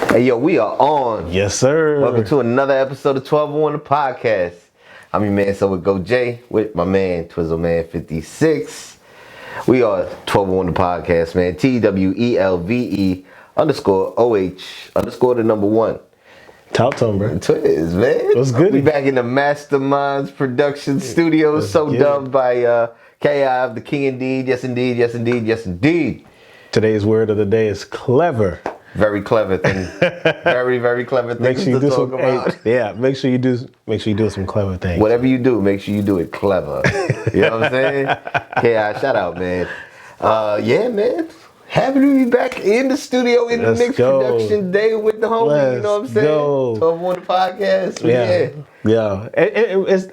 Hey, yo, we are on. Yes, sir. Welcome to another episode of 1201 the podcast. I'm your man, so with Go Jay, with my man, Twizzleman56. We are 1201 the podcast, man. TWELVE_OH_1. Talk to him, bro. Twiz, man. What's good? We back in the Masterminds Production Studios, so dubbed by KI of the King Indeed. Yes, indeed. Yes, indeed. Yes, indeed. Today's word of the day is clever. Very clever thing. Very, very clever thing to talk about. Yeah, make sure you do some clever things. Whatever you do, make sure you do it clever. You know what I'm saying? Yeah, shout out, man. Yeah, man. Happy to be back in the studio in the next production day with the homie. You know what I'm saying? 1201 the podcast. Yeah.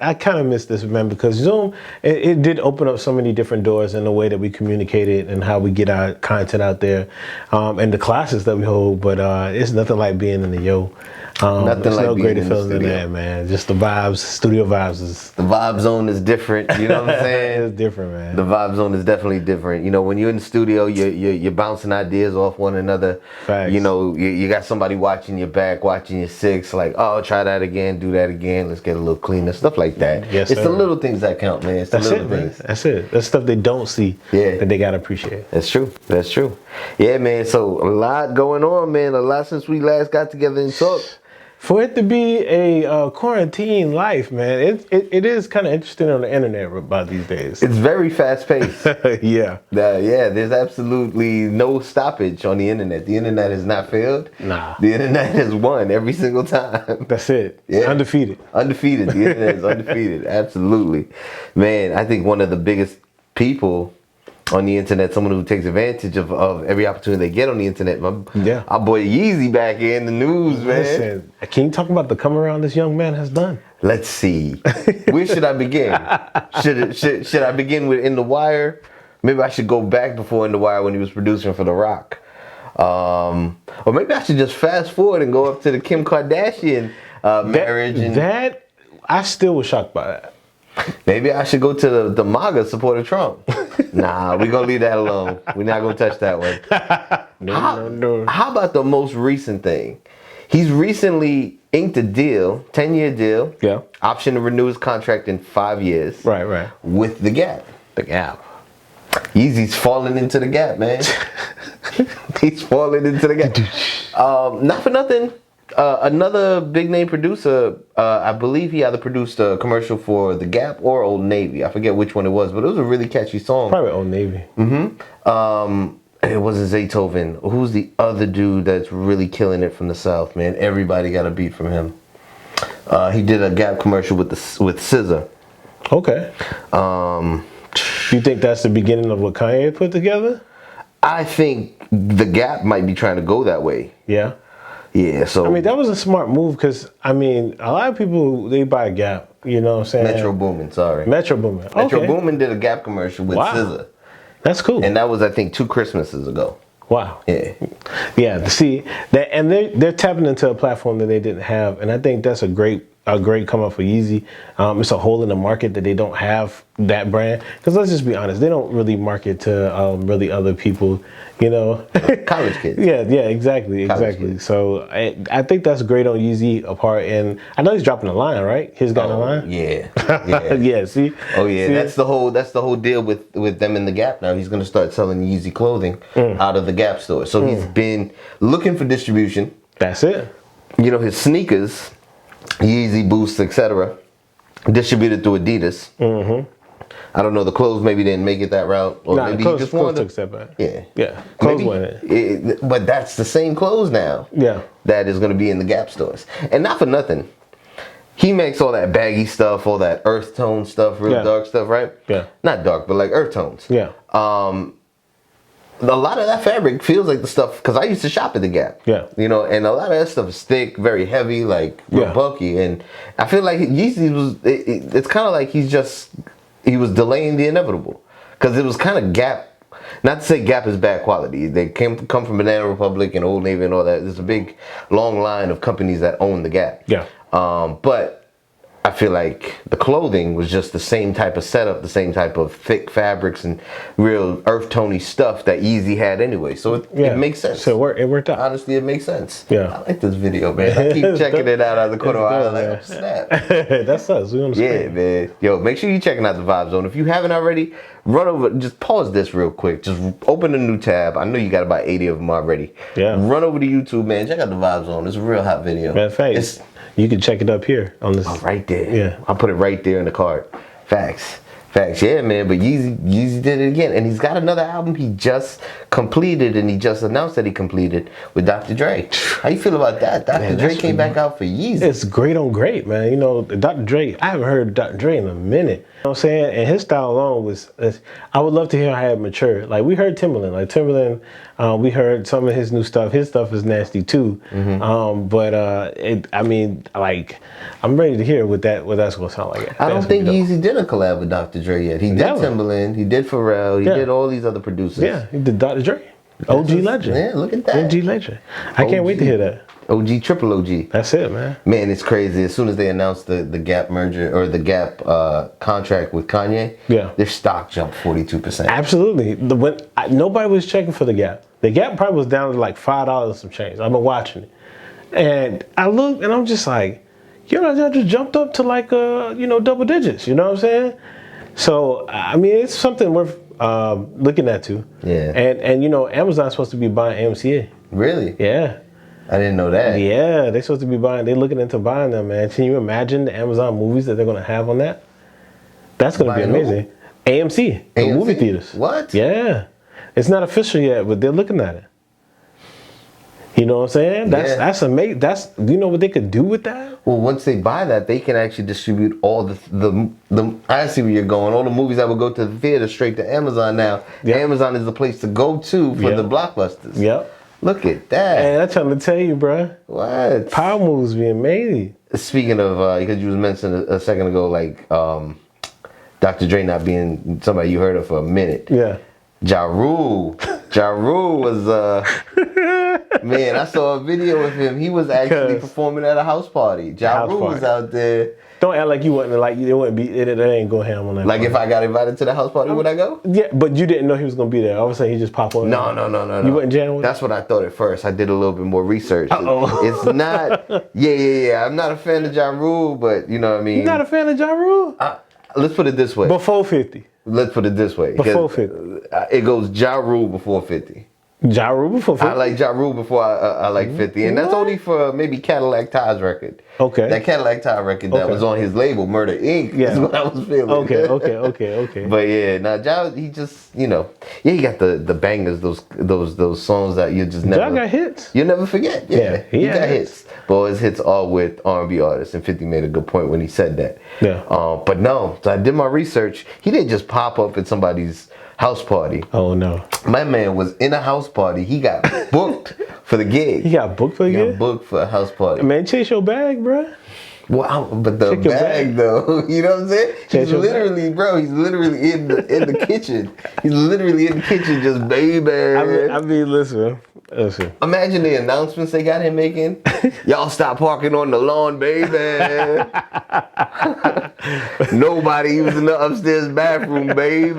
I kind of miss this, man, because Zoom, it did open up so many different doors in the way that we communicated and how we get our content out there, and the classes that we hold. But it's nothing like being in the yo. Nothing like no being greater in the feeling than that, man. Just the vibes, studio vibes is. The vibe zone is different. You know what I'm saying? It's different, man. The vibe zone is definitely different. You know, when you're in the studio, you're bouncing ideas off one another. Facts. You know, you got somebody watching your back, watching your six, like, oh, try that again, do that again. Let's get a little cleaner, stuff like that. Yes, it's sir. the little things that count, man. It's the That's little it, man. things. That's it. That's stuff they don't see. That they gotta appreciate. That's true. That's true. Yeah, man. So a lot going on, man. A lot since we last got together and talked. For it to be a quarantine life, man, it is kind of interesting on the internet about these days. It's very fast paced. Yeah. There's absolutely no stoppage on the internet. The internet has not failed. Nah. The internet has won every single time. That's it. Yeah. Undefeated. Undefeated. The internet is undefeated. Absolutely. Man, I think one of the biggest people on the internet, someone who takes advantage of every opportunity they get on the internet. Our boy Yeezy back in the news, man. Listen, can you talk about the come around this young man has done? Let's see. Where should I begin? Should I begin with In the Wire? Maybe I should go back before In the Wire when he was producing for The Rock. Or maybe I should just fast forward and go up to the Kim Kardashian marriage. I still was shocked by that. Maybe I should go to the MAGA supporter Trump. Nah, we're going to leave that alone. We're not going to touch that one. No. How about the most recent thing? He's recently inked a deal, 10-year deal. Yeah. Option to renew his contract in 5 years. Right. With The Gap. The Gap. Yeezy's falling into the Gap, man. He's falling into the Gap. Not for nothing. Another big name producer, I believe he either produced a commercial for The Gap or Old Navy. I forget which one it was, but it was a really catchy song. Probably Old Navy. It wasn't Zaytoven. Who's the other dude that's really killing it from the South, man? Everybody got a beat from him. He did a Gap commercial with SZA. Okay. You think that's the beginning of what Kanye put together? I think The Gap might be trying to go that way. Yeah. Yeah, so I mean, that was a smart move because, I mean, a lot of people, they buy Gap, you know what I'm saying? Metro Boomin, sorry. Metro Boomin. Okay. Metro Boomin did a Gap commercial with SZA. That's cool. And that was, I think, 2 Christmases ago. Wow. Yeah. Yeah, see, and they're tapping into a platform that they didn't have, and I think that's a great come up for Yeezy. It's a hole in the market that they don't have that brand. Because let's just be honest, they don't really market to really other people, you know. College kids. Yeah, exactly. Kids. So I think that's great on Yeezy apart. And I know he's dropping a line, right? He's got a line. Yeah. Yeah. See. Oh yeah. See? That's the whole deal with them in the Gap now. He's gonna start selling Yeezy clothing out of the Gap store. So he's been looking for distribution. That's it. You know, his sneakers, Yeezy Boost, etc., distributed through Adidas. I don't know, the clothes maybe didn't make it that route, or maybe he just wanted took a step back. Yeah. Clothes went. But that's the same clothes now. Yeah. That is going to be in the Gap stores, and not for nothing. He makes all that baggy stuff, all that earth tone stuff, real dark stuff, right? Yeah. Not dark, but like earth tones. Yeah. A lot of that fabric feels like the stuff, because I used to shop at the Gap. Yeah. You know, and a lot of that stuff is thick, very heavy, like real bulky. And I feel like Yeezy was, it's kind of like he was delaying the inevitable. Because it was kind of Gap. Not to say Gap is bad quality. They come from Banana Republic and Old Navy and all that. There's a big, long line of companies that own the Gap. Yeah. But I feel like the clothing was just the same type of setup, the same type of thick fabrics and real earth tony stuff that Yeezy had anyway. So it makes sense. So it worked out. Honestly, it makes sense. Yeah. I like this video, man. I keep checking it out of the corner of my eye. Like, oh, snap. That's us. We on the screen. Yeah, man. Yo, make sure you're checking out the Vibe Zone. If you haven't already, run over. Just pause this real quick. Just open a new tab. I know you got about 80 of them already. Yeah. Run over to YouTube, man. Check out the Vibe Zone. It's a real hot video. Matter of fact, you can check it up here on this. Oh, right there. Yeah. I'll put it right there in the card. Facts. Yeah, man. But Yeezy did it again. And he's got another album he just completed and he just announced that he completed with Dr. Dre. How you feel about that? Dr. Dre came back out for Yeezy. It's great on great, man. You know, Dr. Dre, I haven't heard Dr. Dre in a minute. You know what I'm saying? And his style alone I would love to hear how it matured. Like, we heard Timberland. We heard some of his new stuff. His stuff is nasty too. I'm ready to hear what that's going to sound like. I don't think Yeezy did a collab with Dr. Dre yet. He did Timberland. He did Pharrell. He did all these other producers. Yeah, he did Dr. Dre. OG legend. Yeah, look at that. OG legend. I can't wait to hear that. OG, triple OG. That's it, man. Man, it's crazy. As soon as they announced the Gap merger or the Gap contract with Kanye, their stock jumped 42%. Absolutely. Nobody was checking for the Gap. The Gap probably was down to like $5 and some change. I've been watching it. And I looked and I'm just like, that just jumped up to like, double digits. You know what I'm saying? So, I mean, it's something worth looking at too. Yeah. And Amazon's supposed to be buying AMCA. Really? Yeah. I didn't know that. Yeah, they're supposed to be they're looking into buying them, man. Can you imagine the Amazon movies that they're going to have on that? That's going to be amazing. AMC, the movie theaters. What? Yeah. It's not official yet, but they're looking at it. You know what I'm saying? That's amazing. Do you know what they could do with that? Well, once they buy that, they can actually distribute all the I see where you're going. All the movies that would go to the theater straight to Amazon now. Yep. Amazon is the place to go to for the blockbusters. Yep. Look at that. And I'm trying to tell you, bro. What? Power moves being made. Speaking of, because you was mentioning a second ago, like Dr. Dre not being somebody you heard of for a minute. Yeah. Ja Rule was man, I saw a video of him. He was actually performing at a house party. Ja Rule was out there. Don't act like you wouldn't it ain't go ham on that. Like, if I got invited to the house party, would I go? Yeah, but you didn't know he was gonna be there. All of a sudden he just popped on. No. You wasn't jamming with him? That's what I thought at first. I did a little bit more research. Uh-oh. It's not yeah. I'm not a fan of Ja Rule, but you know what I mean. You're not a fan of Ja Rule? Let's put it this way. Before 50. Let's put it this way. Before 50. It goes Ja Rule before 50. Ja Rule before 50? I like Ja Rule before I like 50. And that's only for maybe Cadillac Ty's record. Okay. That Cadillac Ty record that was on his label, Murder Inc. is what I was feeling. Okay. But yeah, now Ja, he just, he got the bangers, those songs that you just never. Ja got hits. You'll never forget. Yeah, he got hits. But his hits are with R&B artists, and 50 made a good point when he said that. Yeah. But no, so I did my research. He didn't just pop up at somebody's house party. Oh no. My man was in a house party. He got booked for the gig. He got booked for the gig? He got booked for a house party. Man, chase your bag, bro. Well, but the bag though, you know what I'm saying? He's literally in the kitchen. He's literally in the kitchen just baby. I mean, listen. Imagine the announcements they got him making. Y'all stop parking on the lawn, baby. Nobody using the upstairs bathroom, baby.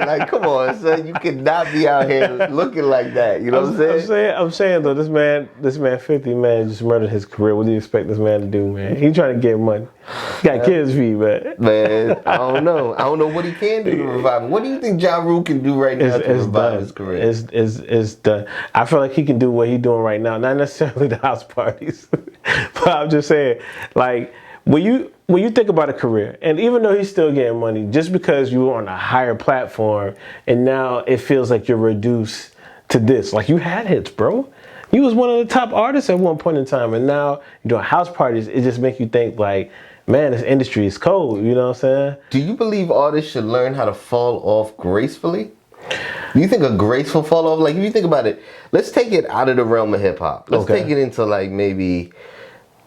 Like, come on, son. You cannot be out here looking like that. You know what I'm saying? I'm saying though, this man 50, man, just murdered his career. What do you expect this man to do, man? He trying to get money. He got kids for you, man. Man, I don't know. I don't know what he can do to revive him. What do you think Ja Rule can do right now to revive his career? It's done. I feel like he can do what he's doing right now. Not necessarily the house parties, but I'm just saying, like, when you think about a career, and even though he's still getting money, just because you were on a higher platform, and now it feels like you're reduced to this. Like, you had hits, bro. You was one of the top artists at one point in time, and now you're doing house parties. It just makes you think, like, man, this industry is cold. You know what I'm saying? Do you believe artists should learn how to fall off gracefully? Do you think a graceful fall off, like, if you think about it, let's take it out of the realm of hip hop. Let's take it into like maybe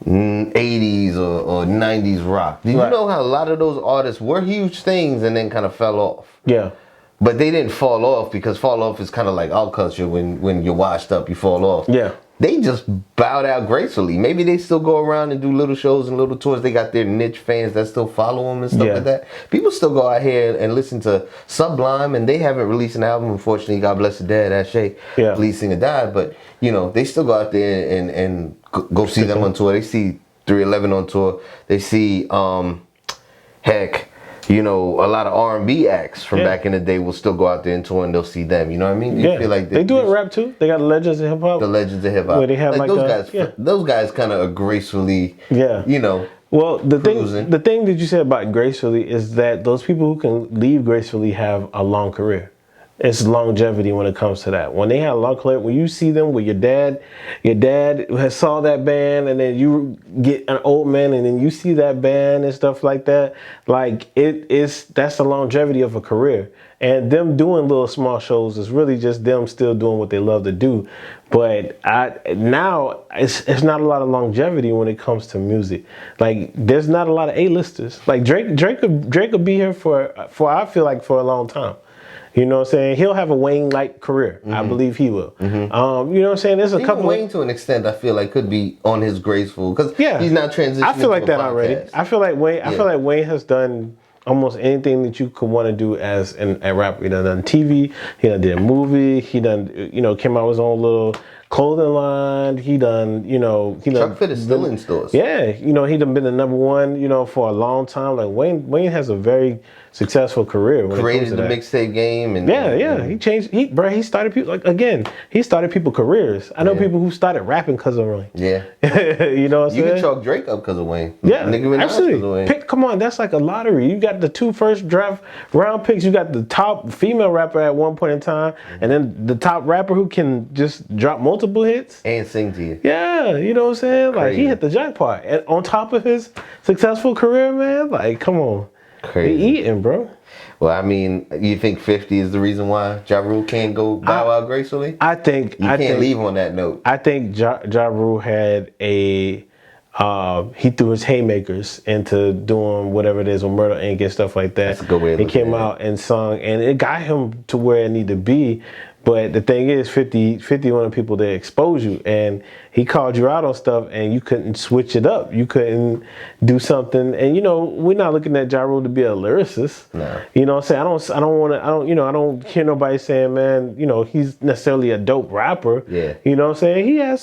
80s or 90s rock. Did you know how a lot of those artists were huge things and then kind of fell off? Yeah. But they didn't fall off because fall off is kind of like our culture. When you're washed up, you fall off. Yeah. they just bowed out gracefully. Maybe they still go around and do little shows and little tours. They got their niche fans that still follow them and stuff like that. People still go out here and listen to Sublime, and they haven't released an album. Unfortunately, God bless the dead, Ash Shay, lead singer, died. But you know, they still go out there and go see them on tour. They see 311 on tour. They see heck, you know, a lot of R&B acts from back in the day will still go out there and tour, and they'll see them. You know what I mean? You feel like they do it rap too. They got Legends of Hip Hop. The Legends of Hip Hop. Where they have like those guys. Those guys kind of gracefully. You know. Well, the cruising. thing that you said about gracefully is that those people who can leave gracefully have a long career. It's longevity when it comes to that. When they have a long career, when you see them with your dad has saw that band, and then you get an old man, and then you see that band and stuff like that. Like that's the longevity of a career. And them doing little small shows is really just them still doing what they love to do. But now it's not a lot of longevity when it comes to music. Like there's not a lot of A-listers. Like Drake could be here for I feel like for a long time. You know what I'm saying? He'll have a Wayne-like career. I believe he will. You know what I'm saying? There's a couple. Wayne, to an extent, I feel like could be on his graceful because he's not transitioning. I feel like that podcast. already. I feel like Wayne. I feel like Wayne has done almost anything that you could want to do as a rapper. He done TV. He done did a movie. He done came out with his own little clothing line. He done Chuck Fit is still in stores. Yeah, he done been the number one for a long time. Like Wayne has a very successful career. When created it comes to the mixtape game and he changed. He started people he started people careers. I know people who started rapping because of Wayne. Yeah, you know what I'm saying? You can chalk Drake up because of Wayne. Yeah, absolutely. Because of Wayne. Come on, that's like a lottery. You got the 2 first draft round picks. You got the top female rapper at one point in time, and then the top rapper who can just drop multiple hits and sing to you. Yeah, you know what I'm saying? Like he hit the jackpot, and on top of his successful career, man. Like, come on. Crazy. They eating, bro. Well, I mean, you think 50 is the reason why Ja Rule can't go bow out gracefully? I think you can't leave on that note. I think Ja Rule had he threw his haymakers into doing whatever it is with Murder Inc. and stuff like that. That's a good way of looking He came at it. out and sung, and it got him to where it needed to be. But the thing is, 50 one of the people that expose you, and he called you out on stuff, and you couldn't switch it up. You couldn't do something, and we're not looking at Ja Rule to be a lyricist. No. You know what I'm saying? I don't hear nobody saying, man, he's necessarily a dope rapper. Yeah. You know what I'm saying? He had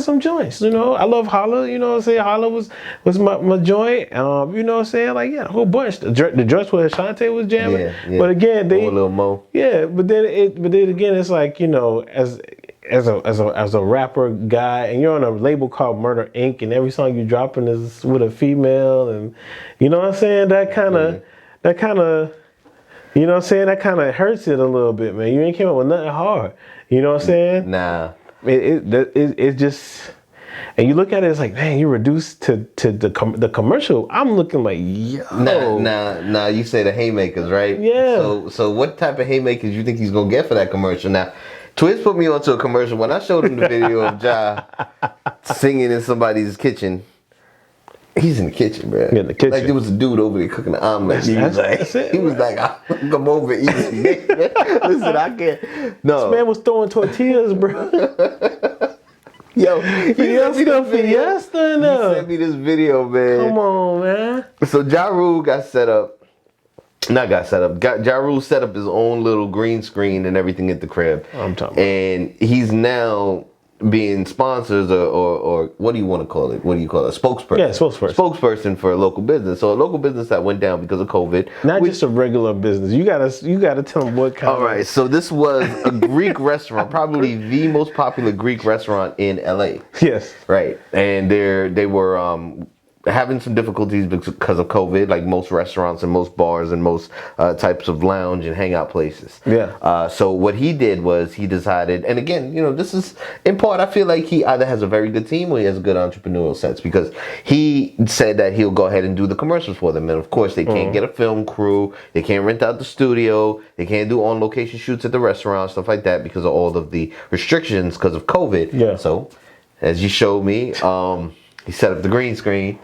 some joints. I love Holla. You know what I'm saying? Holla was my joint. You know what I'm saying? Like a whole bunch. The joints where Ashanti was jamming. Yeah. But again, a little Mo. Yeah, but then again, it's like as a rapper guy, and you're on a label called Murder Inc., and every song you're dropping is with a female, and you know what I'm saying? That kind of, you know what I'm saying? That kind of hurts it a little bit, man. You ain't came up with nothing hard. You know what I'm saying? Nah. It just. And you look at it, it's like, man, you reduced to the commercial. I'm looking like, yo. Nah. You say the haymakers, right? Yeah. So what type of haymakers you think he's gonna get for that commercial? Now, Twiz put me onto a commercial. When I showed him the video of Ja singing in somebody's kitchen, he's in the kitchen, bro. In the kitchen. Like there was a dude over there cooking the omelet. He was like, I'll come over and eat some next, man. Listen, I can't. No. This man was throwing tortillas, bro. Yo, Fiesta. He sent me this video, man. Come on, man. So Ja Rule Ja Rule set up his own little green screen and everything at the crib. I'm talking and he's now being sponsors or what do you want to call it? What do you call it? A spokesperson. Yeah, spokesperson. Spokesperson for a local business. So a local business that went down because of COVID. Not just a regular business. You gotta tell them what kind. All right. So this was a Greek restaurant, probably the most popular Greek restaurant in LA. Yes. Right. And they were having some difficulties because of COVID, like most restaurants and most bars and most types of lounge and hangout places. Yeah. So what he did was he decided, and again, this is in part, I feel like he either has a very good team or he has a good entrepreneurial sense, because he said that he'll go ahead and do the commercials for them. And of course, they can't get a film crew, they can't rent out the studio, they can't do on-location shoots at the restaurant, stuff like that, because of all of the restrictions because of COVID. Yeah. So, as you showed me, he set up the green screen.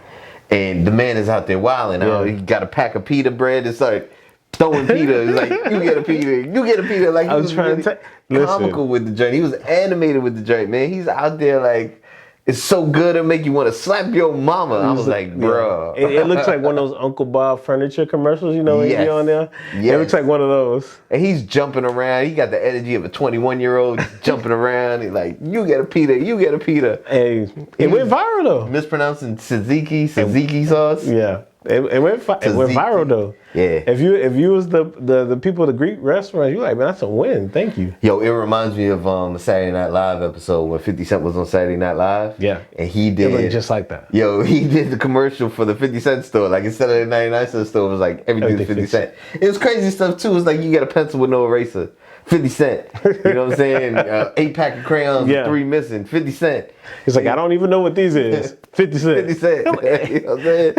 And the man is out there wilding. Yeah. He got a pack of pita bread and started throwing Peter. It's like, you get a Peter, you get a Peter. Like, he I was trying really to listen. comical with the joint. He was animated with the joint, man. He's out there like, it's so good it make you want to slap your mama. I was like, bro. It looks like one of those Uncle Bob furniture commercials, you know, when Yes. you on there. Yes. It looks like one of those. And he's jumping around. He got the energy of a 21-year-old jumping around. He's like, you get a Peter, you get a Peter. Hey, it went viral though. Mispronouncing tzatziki sauce. Yeah. It went viral though. Yeah. If you was the people of the Greek restaurant, you like, man, that's a win. Thank you. Yo, it reminds me of the Saturday Night Live episode when 50 Cent was on Saturday Night Live. Yeah. And he did. It looked just like that. Yo, he did the commercial for the 50 Cent store. Like, instead of the 99 cent store, it was like everything's 50 Cent. It was crazy stuff too. It was like you get a pencil with no eraser. 50 Cent. You know what I'm saying? 8-pack of crayons, Yeah. 3 missing. 50 Cent. He's like, I don't even know what these is. 50 Cent. 50 Cent. You know what I'm saying?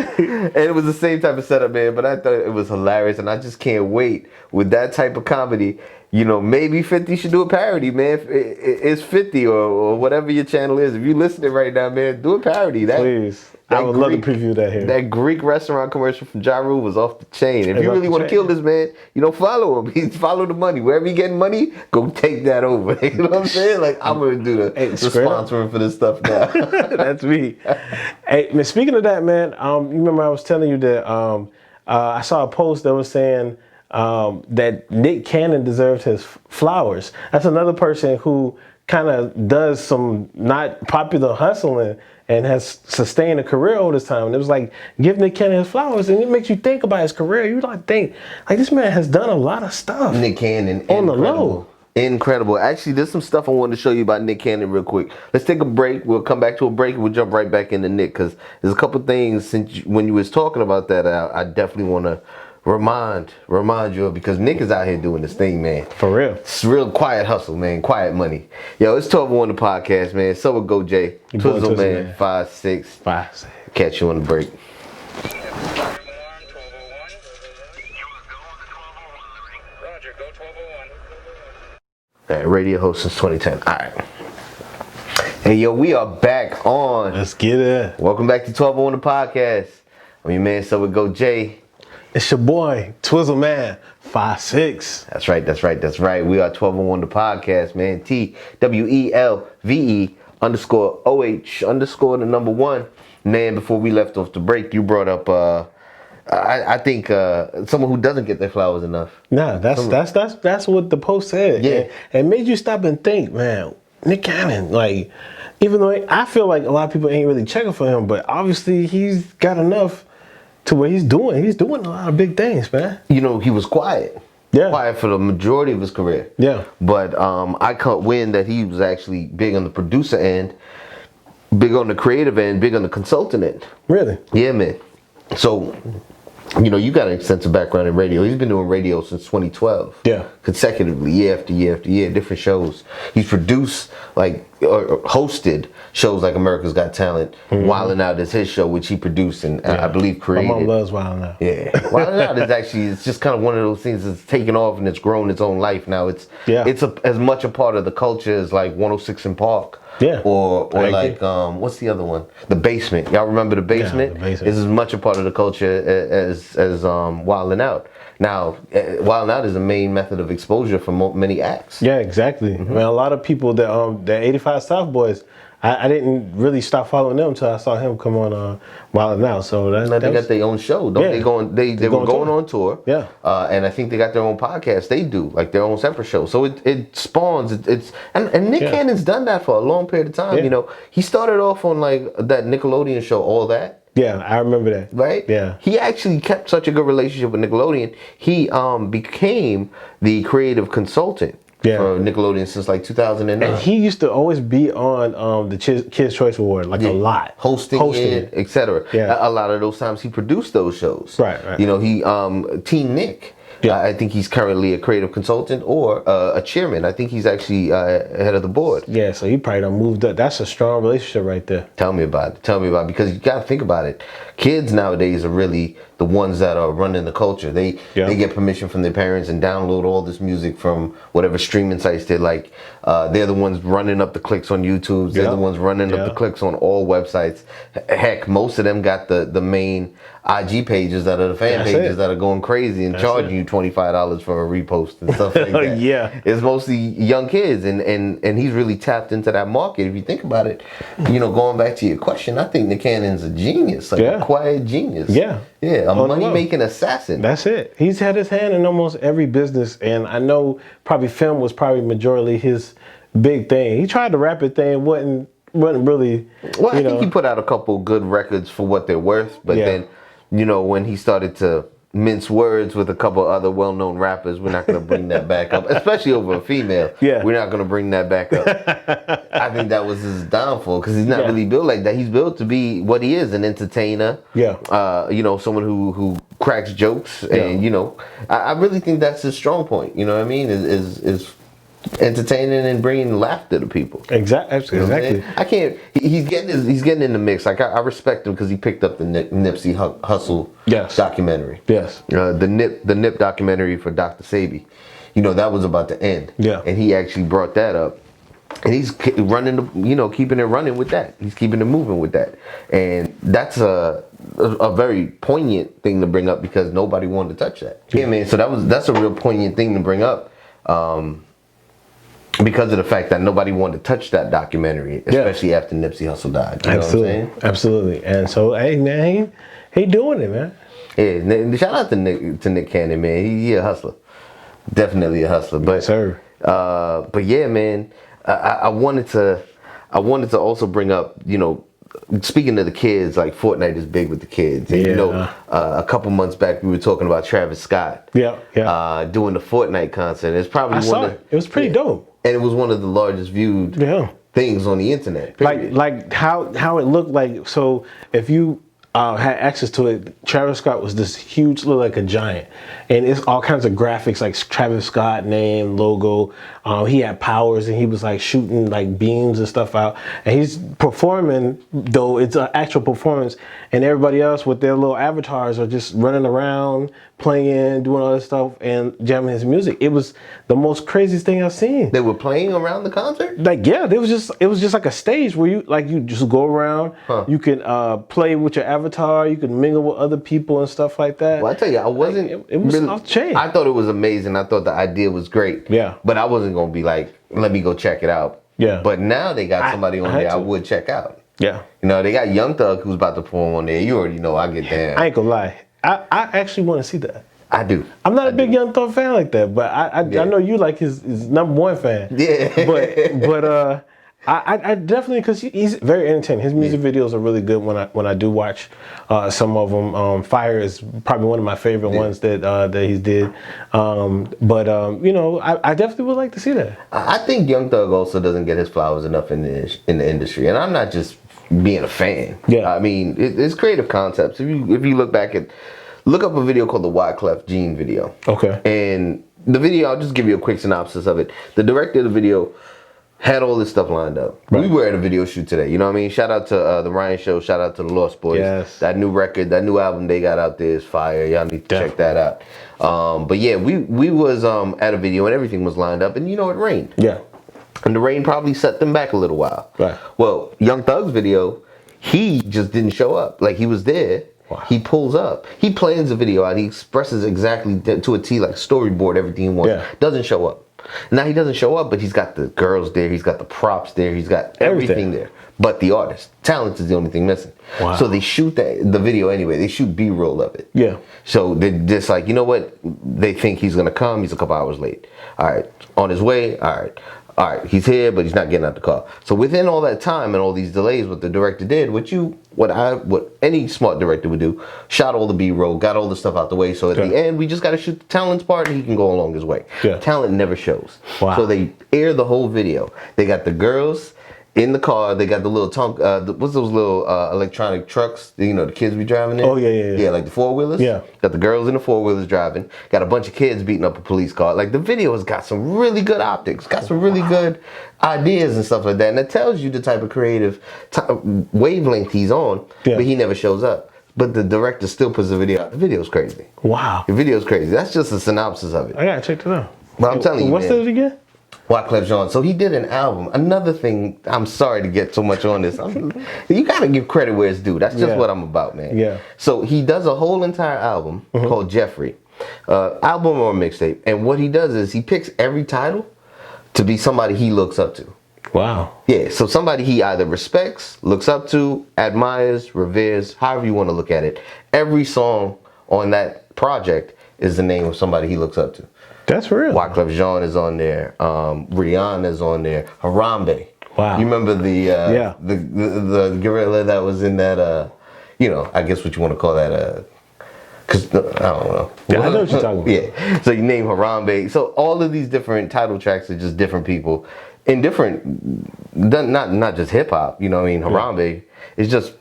And it was the same type of setup, man. But I thought it was hilarious. And I just can't wait with that type of comedy. You know, maybe 50 should do a parody, man. It's 50 or whatever your channel is. If you're listening right now, man, do a parody. Please. I would love to preview that here. That Greek restaurant commercial from Ja Rule was off the chain. If you really want to kill this man, you don't follow him. Follow the money. Wherever he getting money, go take that over. You know what I'm saying? Like, I'm going to do the sponsoring for this stuff now. That's me. Hey, man, speaking of that, man, you remember I was telling you that I saw a post that was saying that Nick Cannon deserved his flowers. That's another person who kind of does some not popular hustling and has sustained a career over this time. And it was like, give Nick Cannon his flowers, and it makes you think about his career. You like think, like, this man has done a lot of stuff. Nick Cannon, on the low. Incredible. Actually, there's some stuff I wanted to show you about Nick Cannon real quick. Let's take a break. We'll come back to a break and we'll jump right back into Nick, because there's a couple things since when you was talking about that, I definitely want to remind you of, because Nick is out here doing this thing, man. For real. It's real quiet hustle, man. Quiet money. Yo, it's 12-1 the podcast, man. So it go, Jay. Twizzle, man. 5-6. 5-6. Catch you on the break. Roger, go 1201. All right, radio host since 2010. All right. Hey, yo, we are back on. Let's get it. Welcome back to 12-1 the podcast. I'm your man, So it go, Jay. It's your boy, Twizzle Man, 5-6. That's right. We are 12-1 the podcast, man. TWELVE_OH_ the number 1. Man, before we left off the break, you brought up I think someone who doesn't get their flowers enough. Nah, that's what the post said. Yeah. And it made you stop and think, man, Nick Cannon, like, even though I feel like a lot of people ain't really checking for him, but obviously he's got enough to where he's doing a lot of big things, man. You know, he was quiet. Yeah. Quiet for the majority of his career. Yeah. But I caught wind that he was actually big on the producer end, big on the creative end, big on the consultant end. Really? Yeah, man. So, you know, you got an extensive background in radio. He's been doing radio since 2012. Yeah. Consecutively, year after year after year, different shows. He's produced, like, or hosted shows like America's Got Talent. Wildin' Out is his show, which he produced and I believe created. My mom loves Wildin' Out. Yeah. Wildin' Out is actually, it's just kind of one of those things that's taken off and it's grown its own life now. It's as much a part of the culture as like 106 in Park. Yeah. Or like, what's the other one? The Basement. Y'all remember The Basement? Yeah, The Basement. It's as much a part of the culture as Wildin' Out. Now, Wildin' Out is a main method of exposure for many acts. Yeah, exactly. I mean, a lot of people that 85 South Boys, I didn't really stop following them until I saw him come on Wildin' Out. So they got their own show. Don't they were going on tour. Yeah. And I think they got their own podcast. They do, like their own separate show. So it spawns. And Nick Cannon's done that for a long period of time. Yeah. You know, he started off on like that Nickelodeon show, All That. Yeah, I remember that. Right? Yeah. He actually kept such a good relationship with Nickelodeon. He became the creative consultant for Nickelodeon since like 2009. And he used to always be on the Kids' Choice Award, like a lot. Hosting it, etc. Yeah. A lot of those times he produced those shows. Right. You know, he Teen Nick. Yeah. I think he's currently a creative consultant or a chairman. I think he's actually head of the board. Yeah, so he probably done moved up. That's a strong relationship right there. Tell me about it. Because you got to think about it. Kids nowadays are really the ones that are running the culture. They get permission from their parents and download all this music from whatever streaming sites they like. They're the ones running up the clicks on YouTube. They're the ones running up the clicks on all websites. Heck, most of them got the main IG pages that are the fan pages that are going crazy and charging you $25 for a repost and stuff like that. It's mostly young kids, and he's really tapped into that market. If you think about it, going back to your question, I think Nick Cannon's a genius, like a quiet genius. A money-making assassin. That's it. He's had his hand in almost every business, and I know probably film was probably majorly his big thing. He tried the rapid thing, wasn't really. Well, I think he put out a couple good records for what they're worth, but then, when he started to mince words with a couple other well-known rappers, we're not going to bring that back up, especially over a female. We're not going to bring that back up. I think that was his downfall, because he's not really built like that. He's built to be what he is, an entertainer. Someone who cracks jokes, and I really think that's his strong point. You know what I mean? Is entertaining and bringing laughter to people. Exactly. I can't. He's getting in the mix. Like I respect him because he picked up the Nipsey Hussle documentary. The Nip documentary for Dr. Sabi. That was about to end. And he actually brought that up. And he's running, keeping it running with that. He's keeping it moving with that. And that's a very poignant thing to bring up, because nobody wanted to touch that. Yeah, man. So that's a real poignant thing to bring up. Because of the fact that nobody wanted to touch that documentary, especially after Nipsey Hussle died. You know what I'm saying? Absolutely. And so, hey, man, he doing it, man. Yeah, shout out to Nick Cannon, man. He a hustler. Definitely a hustler. But, but yeah, man, I wanted to also bring up, speaking of the kids, like Fortnite is big with the kids. And, a couple months back, we were talking about Travis Scott. Doing the Fortnite concert. It's probably it was pretty dope. And it was one of the largest viewed things on the internet. Period. Like how it looked like. So if you had access to it, Travis Scott was this huge, look like a giant, and it's all kinds of graphics like Travis Scott name, logo. He had powers, and he was like shooting like beams and stuff out, and he's performing, though it's an actual performance, and everybody else with their little avatars are just running around, playing, doing all this stuff, and jamming his music. It was the most craziest thing I've seen. They were playing around the concert? Like, it was just like a stage where you just go around. You can play with your avatar. You can mingle with other people and stuff like that. Well, I tell you, I wasn't. It was really off the chain. I thought it was amazing. I thought the idea was great. But I wasn't gonna be like, let me go check it out. But now they got somebody on there I would check out. They got Young Thug who's about to perform on there. You already know I get down. I ain't gonna lie. I actually want to see that. I do. I'm not a big Young Thug fan like that, but I know you like his #1 fan. But I definitely, because he's very entertaining. His music videos are really good when I do watch some of them. Fire is probably one of my favorite ones that he did. I definitely would like to see that. I think Young Thug also doesn't get his flowers enough in the industry, and I'm not just being a fan. I mean, it's creative concepts. If you look up a video called the Wyclef Jean video. And the video, I'll just give you a quick synopsis of it. The director of the video had all this stuff lined up. We were at a video shoot today. You know what I mean? Shout out to the Ryan Show. Shout out to the Lost Boys. That new record, that new album they got out there is fire. Y'all need to check that out. But yeah, we was at a video and everything was lined up, and it rained. And the rain probably set them back a little while. Well, Young Thug's video, he just didn't show up. Like, he was there. He pulls up. He plans the video out. He expresses exactly to a T, like storyboard, everything he wants. Doesn't show up. Now he doesn't show up, but he's got the girls there. He's got the props there. He's got everything there. But the artist, talent is the only thing missing. So they shoot the video anyway. They shoot B-roll of it. So they're just like, you know what? They think he's gonna come. He's a couple hours late. All right, on his way. All right, he's here, but he's not getting out the car. So within all that time and all these delays, what the director did, what any smart director would do, shot all the B-roll, got all the stuff out the way. So at the end, we just got to shoot the talent's part, and he can go along his way. Talent never shows. So they air the whole video. They got the girls in the car. They got the little what's those little electronic trucks? The kids be driving in. Yeah, like the 4-wheelers. Got the girls in the 4-wheelers driving. Got a bunch of kids beating up a police car. Like, the video has got some really good optics. Got some really good ideas and stuff like that. And it tells you the type of creative wavelength he's on. But he never shows up. but the director still puts the video out. The video's crazy. Wow. The video's crazy. That's just a synopsis of it. I gotta check that out. But I'm telling you, What's man, it again? Wyclef Jean. So he did an album. Another thing, I'm sorry to get so much on this. You gotta give credit where it's due. That's just what I'm about, man. Yeah. So he does a whole entire album called Jeffrey. Album or mixtape. And what he does is he picks every title to be somebody he looks up to. Wow. Yeah, so somebody he either respects, looks up to, admires, reveres, however you want to look at it. Every song on that project is the name of somebody he looks up to. That's real. Wyclef Jean is on there. Rihanna is on there. Harambe. Wow. You remember the gorilla that was in that? I guess what you want to call that? Cause I don't know. Yeah, I know what you're talking about. Yeah. So you name Harambe. So all of these different title tracks are just different people in different, not just hip hop. You know what I mean? Harambe is just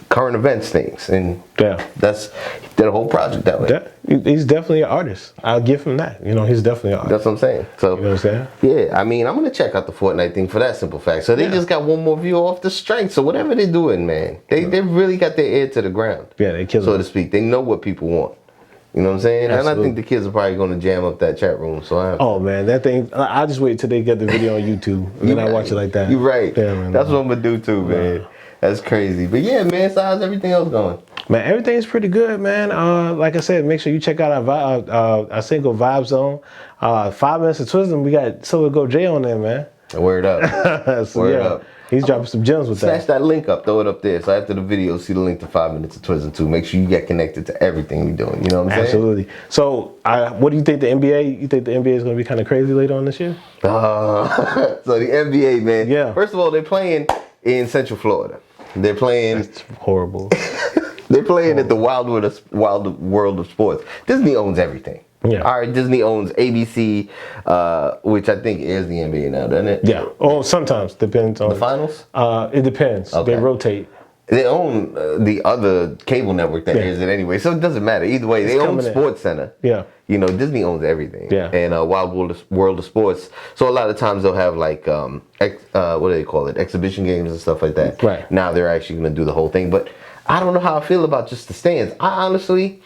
current events things, and that's he did a whole project that way. He's definitely an artist. I'll give him that. He's definitely an artist. That's what I'm saying. So you know what I'm saying? Yeah, I mean, I'm gonna check out the Fortnite thing for that simple fact. So they just got one more view off the strength. So whatever they're doing, man, they really got their ear to the ground. Yeah, they kill so to speak. They know what people want. You know what I'm saying? Absolutely. And I think the kids are probably gonna jam up that chat room. So oh man, that thing. I just wait till they get the video on YouTube, and then I watch it like that. You're right. Yeah, man. That's what I'm gonna do too, man. That's crazy. But yeah, man, so how's everything else going? Man, everything's pretty good, man. Like I said, make sure you check out our single Vibe Zone. 5 Minutes of Twisdom, we got Silver Go J on there, man. Word up. So, Word up. He's dropping some gems with Snatch that link up, throw it up there. So after the video, see the link to 5 Minutes of Twisdom too. Make sure you get connected to everything we're doing. You know what I'm saying? Absolutely. So, what do you think the NBA? You think the NBA is going to be kind of crazy later on this year? So the NBA, man. Yeah. First of all, they're playing in Central Florida. They're playing. That's horrible. They're playing at the Wild World of Sports. Disney owns everything. Yeah. All right, Disney owns ABC, which I think is the NBA now, doesn't it? Yeah. Oh, sometimes depends on The finals. It depends. Okay. They rotate. They own the other cable network that airs it anyway, so it doesn't matter. Either way, they own Sports Center. Yeah. Disney owns everything. Yeah. And Wild World of Sports. So a lot of times they'll have like, what do they call it? Exhibition games and stuff like that. Right. Now they're actually going to do the whole thing. But I don't know how I feel about just the stands. I honestly,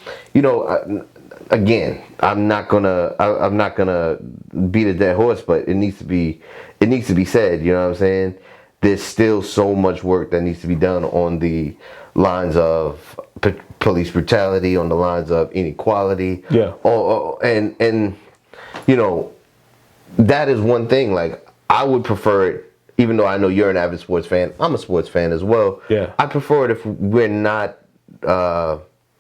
again, I'm not gonna beat a dead horse, but it needs to be said. You know what I'm saying? There's still so much work that needs to be done on the lines of police brutality, on the lines of inequality. Yeah. And that is one thing. Like, I would prefer it, even though I know you're an avid sports fan. I'm a sports fan as well. Yeah. I prefer it if we're not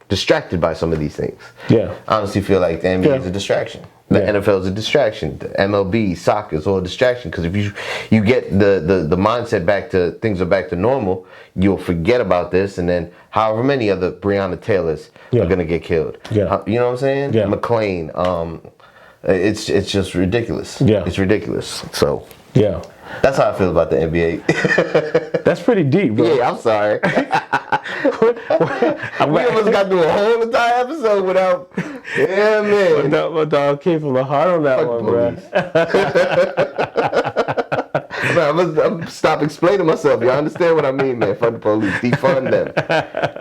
distracted by some of these things. Yeah. I honestly feel like the NBA is a distraction. The NFL is a distraction. The MLB, soccer is all a distraction. Because if you get the mindset back to things are back to normal, you'll forget about this, and then however many other Breonna Taylors are gonna get killed. Yeah. You know what I'm saying? Yeah. McLean. It's just ridiculous. Yeah. It's ridiculous. So Yeah. that's how I feel about the NBA. That's pretty deep, bro. Yeah, I'm sorry. We almost got through a whole entire episode without. Yeah, man. My dog came from the heart on that one, bro. Man, I'm stop explaining myself. Y'all understand what I mean, man? Fuck the police. Defund them.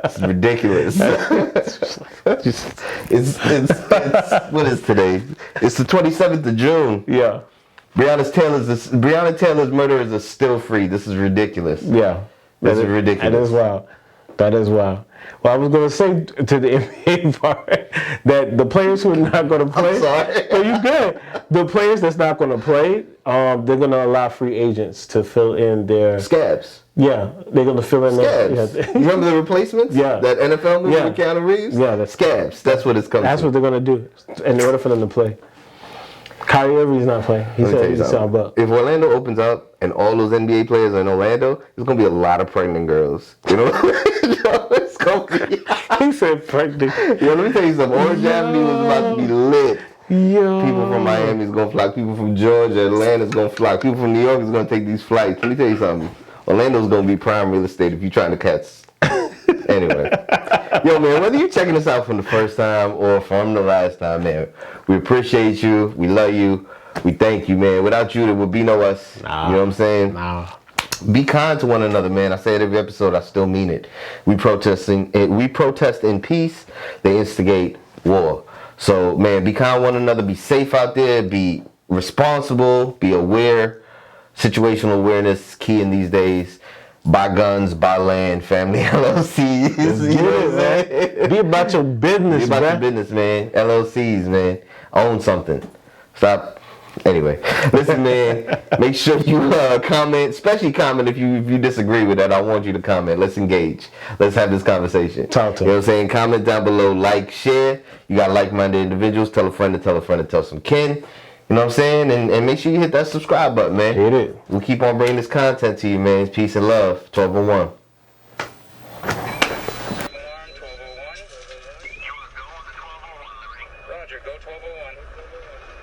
It's ridiculous. It's what is today? It's the 27th of June. Yeah. Breonna Taylor's murderers are still free. This is ridiculous. Yeah. This is ridiculous. That is wild. That is wild. Well, I was going to say to the NBA part that the players who are not going to play, I'm sorry. so you good. The players that's not going to play, they're going to allow free agents to fill in their Scabs. Yeah, they're going to fill in Scabs. their. You remember the replacements? Yeah. That NFL movie with Keanu Reeves? Yeah, that's Scabs. That's what it's coming That's to. what they're going to do in order for them to play. Kyrie Irving's not playing. He said he's sound up. If Orlando opens up and all those NBA players are in Orlando, there's gonna be a lot of pregnant girls. You know, it's gonna be. He said pregnant. Yo, let me tell you something. Orange Avenue is about to be lit. Yo. People from Miami is gonna flock. People from Georgia, Atlanta's gonna flock. People from New York is gonna take these flights. Let me tell you something. Orlando's gonna be prime real estate if you're trying to catch. Anyway. Yo, man, whether you're checking us out from the first time or from the last time, man, we appreciate you. We love you. We thank you, man. Without you, there would be no us. Nah. You know what I'm saying? Nah. Be kind to one another, man. I say it every episode. I still mean it. We protest in peace. They instigate war. So, man, be kind to one another. Be safe out there. Be responsible. Be aware. Situational awareness is key in these days. Buy guns, buy land, family LLCs. You know what I'm saying? Be about your business, Be about bruh. your business, man. LLCs, man. Own something. Stop. Anyway, listen, man. Make sure you comment, especially comment if you disagree with that. I want you to comment. Let's engage. Let's have this conversation. Talk to You know me. what I'm saying? Comment down below. Like, share. You got like-minded individuals. Tell a friend to tell a friend to tell some kin. You know what I'm saying? And make sure you hit that subscribe button, man. Hit it. We'll keep on bringing this content to you, man. Peace and love. 1201. Alarm 1201. Roger, go 1201.